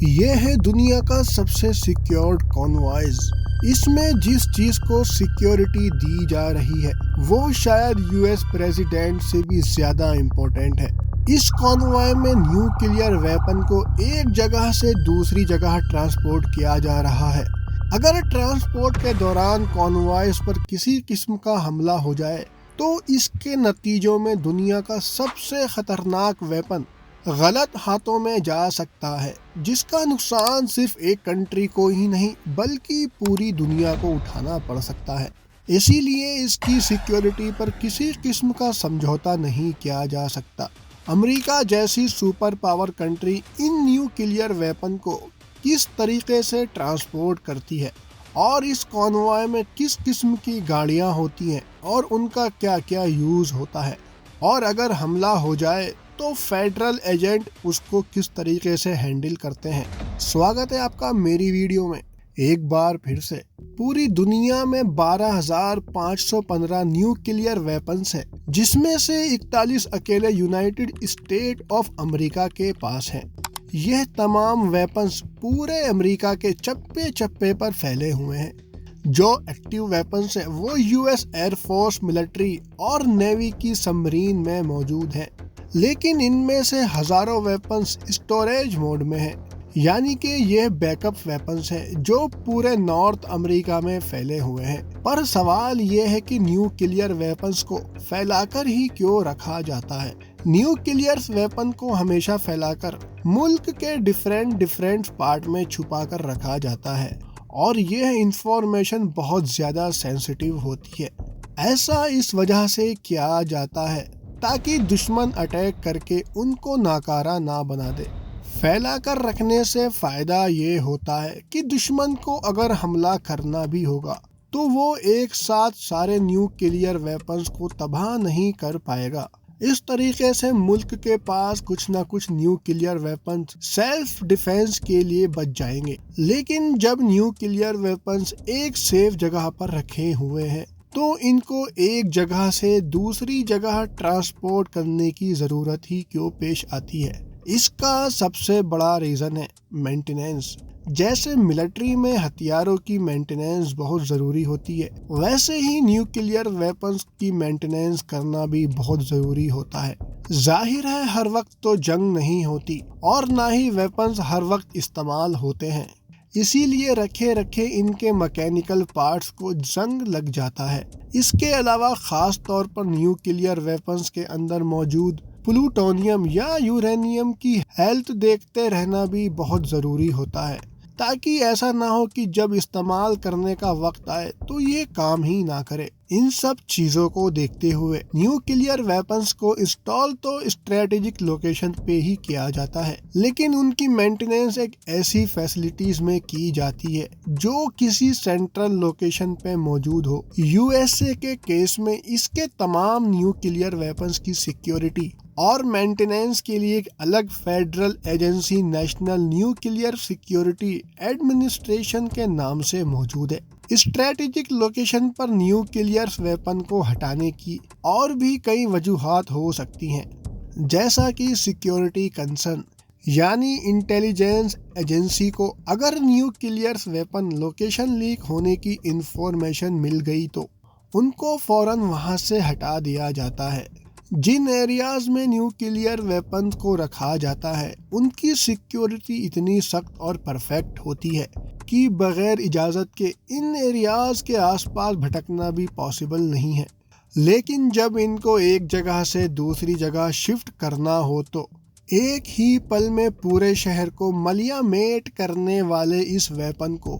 یہ ہے دنیا کا سب سے سیکیورڈ کانوائز۔ اس میں جس چیز کو سیکیورٹی دی جا رہی ہے وہ شاید US پریزیڈنٹ سے بھی زیادہ امپورٹنٹ ہے۔ اس کانوائے میں نیوکلیئر ویپن کو ایک جگہ سے دوسری جگہ ٹرانسپورٹ کیا جا رہا ہے۔ اگر ٹرانسپورٹ کے دوران کانوائز پر کسی قسم کا حملہ ہو جائے تو اس کے نتیجوں میں دنیا کا سب سے خطرناک ویپن غلط ہاتھوں میں جا سکتا ہے، جس کا نقصان صرف ایک کنٹری کو ہی نہیں بلکہ پوری دنیا کو اٹھانا پڑ سکتا ہے۔ اسی لیے اس کی سیکیورٹی پر کسی قسم کا سمجھوتا نہیں کیا جا سکتا۔ امریکہ جیسی super power country in nuclear weapon کو کس طریقے سے ٹرانسپورٹ کرتی ہے اور اس کانوائے میں کس قسم کی گاڑیاں ہوتی ہیں اور ان کا کیا کیا یوز ہوتا ہے، اور اگر حملہ ہو جائے تو فیڈرل ایجنٹ اس کو کس طریقے سے ہینڈل کرتے ہیں۔ سواگت ہے آپ کا میری ویڈیو میں۔ ایک بار پھر سے پوری دنیا میں 12,515 نیوکلیئر ویپنز ہیں، جس میں سے 41 اکیلے یونائٹڈ اسٹیٹ آف امریکہ کے پاس ہیں۔ یہ تمام ویپنز پورے امریکہ کے چپے چپے پر پھیلے ہوئے ہیں۔ جو ایکٹیو ویپنز ہیں وہ US ایئر فورس، ملٹری اور نیوی کی سبمرین میں موجود ہیں، لیکن ان میں سے ہزاروں ویپنز اسٹوریج موڈ میں ہیں، یعنی کہ یہ بیک اپ ویپنز ہیں جو پورے نارتھ امریکہ میں پھیلے ہوئے ہیں۔ پر سوال یہ ہے کہ نیوکلیئر ویپنز کو پھیلا کر ہی کیوں رکھا جاتا ہے؟ نیوکلیئر ویپن کو ہمیشہ پھیلا کر ملک کے ڈیفرنٹ پارٹ میں چھپا کر رکھا جاتا ہے، اور یہ انفارمیشن بہت زیادہ سینسٹیو ہوتی ہے۔ ایسا اس وجہ سے کیا جاتا ہے تاکہ دشمن اٹیک کر کے ان کو ناکارہ نہ بنا دے۔ پھیلا کر رکھنے سے فائدہ یہ ہوتا ہے کہ دشمن کو اگر حملہ کرنا بھی ہوگا تو وہ ایک ساتھ سارے نیوکلیئر ویپنز کو تباہ نہیں کر پائے گا۔ اس طریقے سے ملک کے پاس کچھ نہ کچھ نیوکلیئر ویپنز سیلف ڈیفینس کے لیے بچ جائیں گے۔ لیکن جب نیوکلیئر ویپنز ایک سیف جگہ پر رکھے ہوئے ہیں تو ان کو ایک جگہ سے دوسری جگہ ٹرانسپورٹ کرنے کی ضرورت ہی کیوں پیش آتی ہے؟ اس کا سب سے بڑا ریزن ہے مینٹیننس۔ جیسے ملٹری میں ہتھیاروں کی مینٹیننس بہت ضروری ہوتی ہے، ویسے ہی نیوکلیئر ویپنز کی مینٹیننس کرنا بھی بہت ضروری ہوتا ہے۔ ظاہر ہے ہر وقت تو جنگ نہیں ہوتی اور نہ ہی ویپنز ہر وقت استعمال ہوتے ہیں، اسی لیے رکھے ان کے میکینیکل پارٹس کو زنگ لگ جاتا ہے۔ اس کے علاوہ خاص طور پر نیوکلیئر ویپنز کے اندر موجود پلوٹونیم یا یورینیم کی ہیلتھ دیکھتے رہنا بھی بہت ضروری ہوتا ہے، تاکہ ایسا نہ ہو کہ جب استعمال کرنے کا وقت آئے تو یہ کام ہی نہ کرے۔ ان سب چیزوں کو دیکھتے ہوئے نیوکلیئر ویپنز کو انسٹال تو اسٹریٹجک لوکیشن پہ ہی کیا جاتا ہے، لیکن ان کی مینٹیننس ایک ایسی فیسلٹیز میں کی جاتی ہے جو کسی سینٹرل لوکیشن پہ موجود ہو۔ USA کے کیس میں اس کے تمام نیوکلیئر ویپنز کی سیکیورٹی اور مینٹیننس کے لیے ایک الگ federal agency national nuclear security administration کے نام سے موجود ہے۔ اسٹریٹجک لوکیشن پر نیوکلیئر ویپن کو ہٹانے کی اور بھی کئی وجوہات ہو سکتی ہیں، جیسا کہ سیکیورٹی کنسرن، یعنی انٹیلیجنس ایجنسی کو اگر نیوکلیئر ویپن لوکیشن لیک ہونے کی انفارمیشن مل گئی تو ان کو فوراً وہاں سے ہٹا دیا جاتا ہے۔ جن ایریاز میں نیوکلیئر ویپن کو رکھا جاتا ہے ان کی سیکیورٹی اتنی سخت اور پرفیکٹ ہوتی ہے کہ بغیر اجازت کے ان ایریاز کے آس پاس بھٹکنا بھی پاسبل نہیں ہے۔ لیکن جب ان کو ایک جگہ سے دوسری جگہ شفٹ کرنا ہو تو ایک ہی پل میں پورے شہر کو ملیا میٹ کرنے والے اس ویپن کو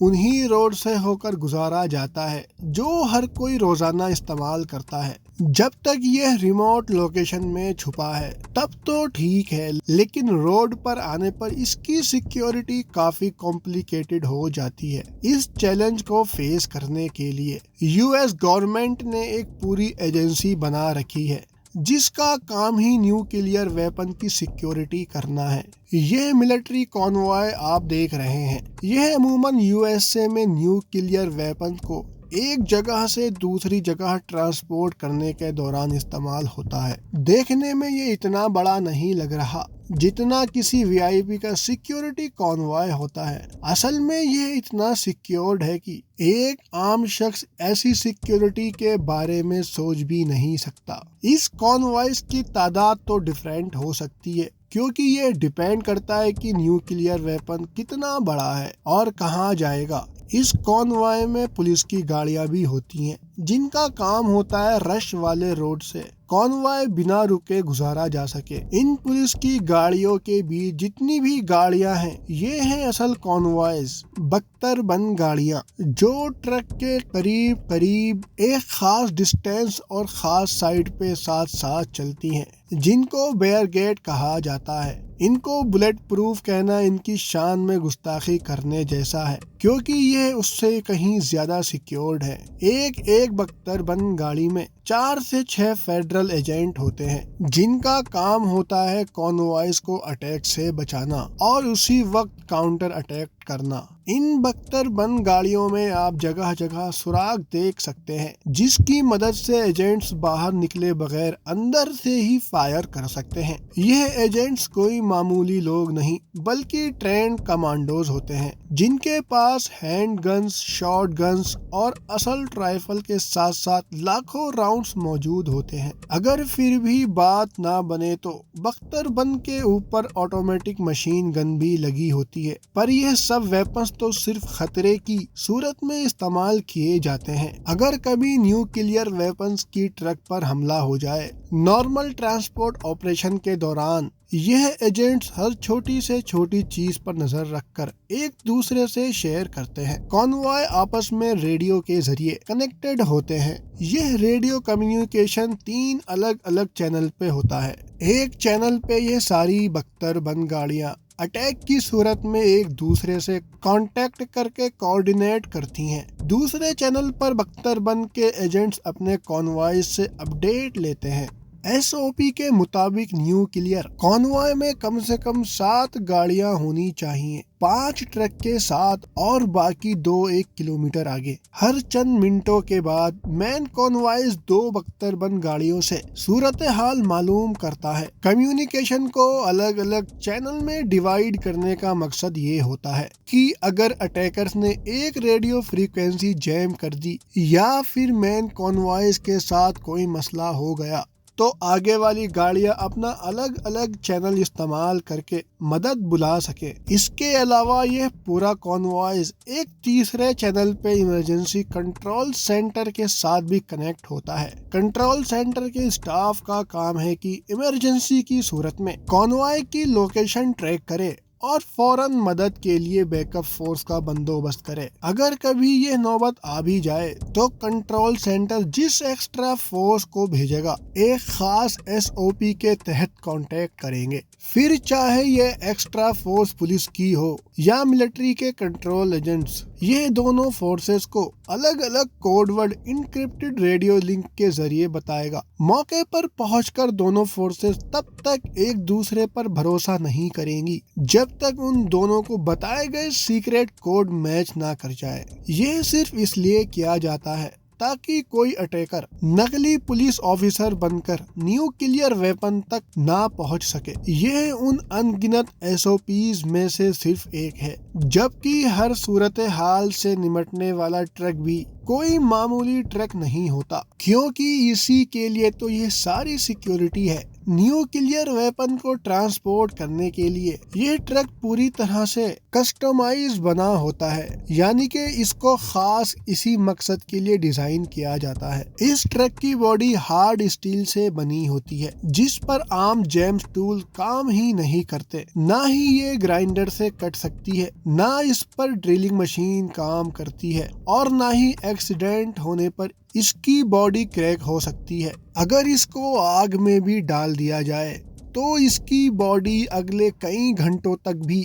انہی روڈ سے ہو کر گزارا جاتا ہے جو ہر کوئی روزانہ استعمال کرتا ہے۔ جب تک یہ ریموٹ لوکیشن میں چھپا ہے تب تو ٹھیک ہے، لیکن روڈ پر آنے پر اس کی سیکیورٹی کافی کمپلیکیٹڈ ہو جاتی ہے۔ اس چیلنج کو فیس کرنے کے لیے US گورنمنٹ نے ایک پوری ایجنسی بنا رکھی ہے جس کا کام ہی نیوکلیئر ویپن کی سیکیورٹی کرنا ہے۔ یہ ملٹری کانوائے آپ دیکھ رہے ہیں، یہ عموماً USA میں نیوکلیئر ویپن کو ایک جگہ سے دوسری جگہ ٹرانسپورٹ کرنے کے دوران استعمال ہوتا ہے۔ دیکھنے میں یہ اتنا بڑا نہیں لگ رہا جتنا کسی وی آئی پی کا سیکیورٹی کانوائے ہوتا ہے۔ اصل میں یہ اتنا سیکیورڈ ہے کہ ایک عام شخص ایسی سیکیورٹی کے بارے میں سوچ بھی نہیں سکتا۔ اس کانوائز کی تعداد تو ڈیفرنٹ ہو سکتی ہے کیونکہ یہ ڈیپینڈ کرتا ہے کہ نیوکلیئر ویپن کتنا بڑا ہے اور کہاں جائے گا۔ اس کانوائے میں پولیس کی گاڑیاں بھی ہوتی ہیں جن کا کام ہوتا ہے رش والے روڈ سے کانوائے بنا رکے گزارا جا سکے۔ ان پولیس کی گاڑیوں کے بیچ جتنی بھی گاڑیاں ہیں یہ ہیں اصل کانوائز، بختر بند گاڑیاں جو ٹرک کے قریب ایک خاص ڈسٹینس اور خاص سائڈ پہ ساتھ ساتھ چلتی ہیں، جن کو بیئر گیٹ کہا جاتا ہے۔ ان کو بلٹ پروف کہنا ان کی شان میں گستاخی کرنے جیسا ہے کیونکہ یہ اس سے کہیں زیادہ سیکیورڈ ہے۔ ایک بختر بند گاڑی میں 4 سے 6 فیڈرل ایجنٹ ہوتے ہیں جن کا کام ہوتا ہے کانوائز کو اٹیک سے بچانا اور اسی وقت کاؤنٹر اٹیک کرنا۔ ان بختر بند گاڑیوں میں آپ جگہ جگہ سوراخ دیکھ سکتے ہیں جس کی مدد سے ایجنٹس باہر نکلے بغیر اندر سے ہی فائر کر سکتے ہیں۔ یہ ایجنٹس کوئی معمولی لوگ نہیں بلکہ ٹرینڈ کمانڈوز ہوتے ہیں جن کے پاس ہینڈ گنز، شارٹ گنز اور اسلٹ رائفل کے ساتھ ساتھ لاکھوں راؤنڈز موجود ہوتے ہیں۔ اگر پھر بھی بات نہ بنے تو بختر بند کے اوپر آٹومیٹک مشین گن بھی لگی ہوتی ہے، پر یہ سب ویپنز تو صرف خطرے کی صورت میں استعمال کیے جاتے ہیں۔ اگر کبھی نیوکلیئر ویپنز کی ٹرک پر حملہ ہو جائے، نارمل ٹرانسپورٹ آپریشن کے دوران یہ ایجنٹس ہر چھوٹی سے چھوٹی چیز پر نظر رکھ کر ایک دوسرے سے شیئر کرتے ہیں۔ کانوائے آپس میں ریڈیو کے ذریعے کنیکٹڈ ہوتے ہیں۔ یہ ریڈیو کمیونیکیشن 3 الگ الگ چینل پہ ہوتا ہے۔ ایک چینل پہ یہ ساری بختر بند گاڑیاں اٹیک کی صورت میں ایک دوسرے سے کانٹیکٹ کر کے کوارڈینیٹ کرتی ہیں۔ دوسرے چینل پر بختر بند کے ایجنٹس اپنے کانوائز سے اپڈیٹ لیتے ہیں۔ ایس او پی کے مطابق نیوکلیئر کانوائے میں کم سے کم 7 گاڑیاں ہونی چاہیے، 5 ٹرک کے ساتھ اور باقی 2 1 کلومیٹر آگے۔ ہر چند منٹوں کے بعد مین کانوائز 2 بختر بند گاڑیوں سے صورتحال معلوم کرتا ہے۔ کمیونیکیشن کو الگ الگ چینل میں ڈیوائیڈ کرنے کا مقصد یہ ہوتا ہے کہ اگر اٹیکرز نے ایک ریڈیو فریکوینسی جیم کر دی یا پھر مین کانوائز کے ساتھ کوئی مسئلہ ہو گیا تو آگے والی گاڑیاں اپنا الگ الگ چینل استعمال کر کے مدد بلا سکے۔ اس کے علاوہ یہ پورا کانوائز ایک تیسرے چینل پہ ایمرجنسی کنٹرول سینٹر کے ساتھ بھی کنیکٹ ہوتا ہے۔ کنٹرول سینٹر کے اسٹاف کا کام ہے کہ ایمرجنسی کی صورت میں کانوائے کی لوکیشن ٹریک کرے اور فوراً مدد کے لیے بیک اپ فورس کا بندوبست کرے۔ اگر کبھی یہ نوبت آ بھی جائے تو کنٹرول سینٹر جس ایکسٹرا فورس کو بھیجے گا ایک خاص ایس او پی کے تحت کانٹیکٹ کریں گے، پھر چاہے یہ ایکسٹرا فورس پولیس کی ہو یا ملٹری کے کنٹرول ایجنٹس۔ یہ دونوں فورسز کو الگ الگ code word encrypted radio link کے ذریعے بتائے گا۔ موقع پر پہنچ کر دونوں فورسز تب تک ایک دوسرے پر بھروسہ نہیں کریں گی جب تک ان دونوں کو بتائے گئے سیکریٹ کوڈ میچ نہ کر جائے۔ یہ صرف اس لیے کیا جاتا ہے تاکہ کوئی اٹیکر نقلی پولیس آفیسر بن کر نیوکلیئر ویپن تک نہ پہنچ سکے۔ یہ ان ان گنت ایس او پیز میں سے صرف ایک ہے، جبکہ ہر صورتحال سے نمٹنے والا ٹرک بھی کوئی معمولی ٹرک نہیں ہوتا، کیونکہ اسی کے لیے تو یہ ساری سیکیورٹی ہے۔ نیوکلیئر ویپن کو ٹرانسپورٹ کرنے کے لیے یہ ٹرک پوری طرح سے کسٹمائز بنا ہوتا ہے، یعنی کہ اس کو خاص اسی مقصد کے لیے ڈیزائن کیا جاتا ہے۔ اس ٹرک کی باڈی ہارڈ اسٹیل سے بنی ہوتی ہے جس پر عام جیمز ٹول کام ہی نہیں کرتے، نہ ہی یہ گرائنڈر سے کٹ سکتی ہے، نہ اس پر ڈرلنگ مشین کام کرتی ہے، اور نہ ہی ایکسیڈنٹ ہونے پر اس کی باڈی کریک ہو سکتی ہے۔ اگر اس کو آگ میں بھی ڈال دیا جائے تو اس کی باڈی اگلے کئی گھنٹوں تک بھی